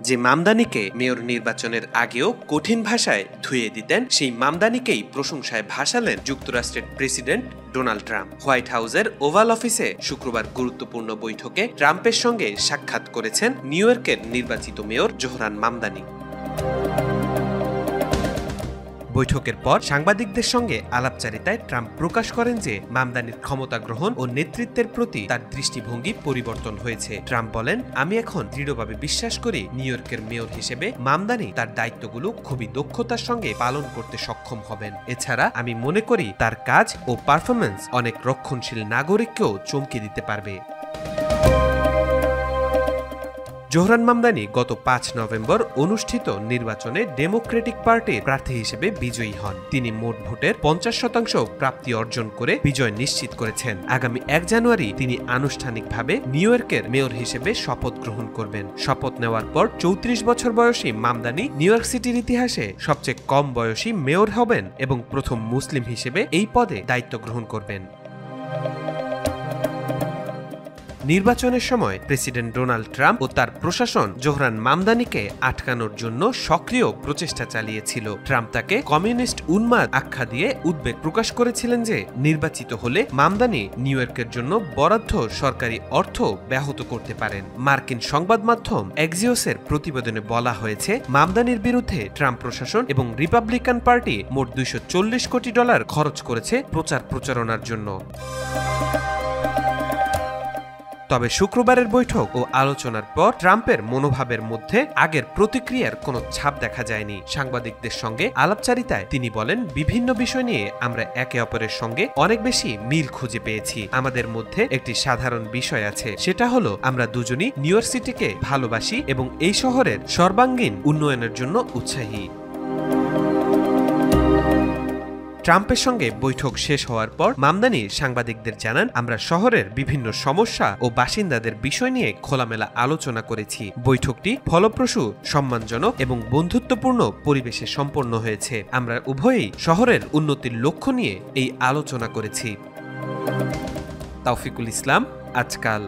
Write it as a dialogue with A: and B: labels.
A: যে মামদানিকে মেয়র নির্বাচনের আগেও কঠিন ভাষায় ধুয়ে দিতেন, সেই মামদানিকেই প্রশংসায় ভাসালেন যুক্তরাষ্ট্রের প্রেসিডেন্ট ডোনাল্ড ট্রাম্প। হোয়াইট হাউসের ওভাল অফিসে শুক্রবার গুরুত্বপূর্ণ বৈঠকে ট্রাম্পের সঙ্গে সাক্ষাৎ করেছেন নিউ ইয়র্কের নির্বাচিত মেয়র জোহরান মামদানি। বৈঠকের পর সাংবাদিকদের সঙ্গে আলাপচারিতায় ট্রাম্প প্রকাশ করেন যে মামদানির ক্ষমতা গ্রহণ ও নেতৃত্বের প্রতি তার দৃষ্টিভঙ্গি পরিবর্তন হয়েছে। ট্রাম্প বলেন, আমি এখন দৃঢ়ভাবে বিশ্বাস করি নিউ ইয়র্কের মেয়র হিসেবে মামদানি তার দায়িত্বগুলো খুবই দক্ষতার সঙ্গে পালন করতে সক্ষম হবেন। এছাড়া আমি মনে করি তার কাজ ও পারফরমেন্স অনেক রক্ষণশীল নাগরিককেও চমকে দিতে পারবে। জোহরান মামদানি গত ৫ নভেম্বর অনুষ্ঠিত নির্বাচনে ডেমোক্রেটিক পার্টির প্রার্থী হিসেবে বিজয়ী হন। তিনি মোট ভোটের ৫০% প্রাপ্তি অর্জন করে বিজয় নিশ্চিত করেছেন। আগামী ১ জানুয়ারি তিনি আনুষ্ঠানিকভাবে নিউ ইয়র্কের মেয়র হিসেবে শপথ গ্রহণ করবেন। শপথ নেওয়ার পর ৩৪ বছর বয়সী মামদানি নিউ ইয়র্ক সিটির ইতিহাসে সবচেয়ে কম বয়সী মেয়র হবেন এবং প্রথম মুসলিম হিসেবে এই পদে দায়িত্ব গ্রহণ করবেন। নির্বাচনের সময় প্রেসিডেন্ট ডোনাল্ড ট্রাম্প ও তার প্রশাসন জোহরান মামদানিকে আটকানোর জন্য সক্রিয় প্রচেষ্টা চালিয়েছিল। ট্রাম্প তাকে কমিউনিস্ট উন্মাদ আখ্যা দিয়ে উদ্বেগ প্রকাশ করেছিলেন যে নির্বাচিত হলে মামদানি নিউ ইয়র্কের জন্য বরাদ্দ সরকারি অর্থ ব্যাহত করতে পারেন। মার্কিন সংবাদ মাধ্যম এক্সিওসের প্রতিবেদনে বলা হয়েছে, মামদানির বিরুদ্ধে ট্রাম্প প্রশাসন এবং রিপাবলিকান পার্টি মোট $240 কোটি খরচ করেছে প্রচারণার জন্য। তবে শুক্রবারের বৈঠক ও আলোচনার পর ট্রাম্পের মনোভাবের মধ্যে আগের প্রতিক্রিয়ার কোনো ছাপ দেখা যায়নি। সাংবাদিকদের সঙ্গে আলাপচারিতায় তিনি বলেন, বিভিন্ন বিষয় নিয়ে আমরা একে অপরের সঙ্গে অনেক বেশি মিল খুঁজে পেয়েছি। আমাদের মধ্যে একটি সাধারণ বিষয় আছে, সেটা হলো আমরা দুজনই নিউ ইয়র্ক সিটিকে ভালোবাসি এবং এই শহরের সর্বাঙ্গীন উন্নয়নের জন্য উৎসাহী। ট্রাম্পের সঙ্গে বৈঠক শেষ হওয়ার পর মামদানি সাংবাদিকদের জানান, আমরা শহরের বিভিন্ন সমস্যা ও বাসিন্দাদের বিষয় নিয়ে খোলামেলা আলোচনা করেছি। বৈঠকটি ফলপ্রসূ, সম্মানজনক এবং বন্ধুত্বপূর্ণ পরিবেশে সম্পন্ন হয়েছে। আমরা উভয়েই শহরের উন্নতির লক্ষ্য নিয়ে এই আলোচনা করেছি। তাওফিকুল ইসলাম, আজকাল।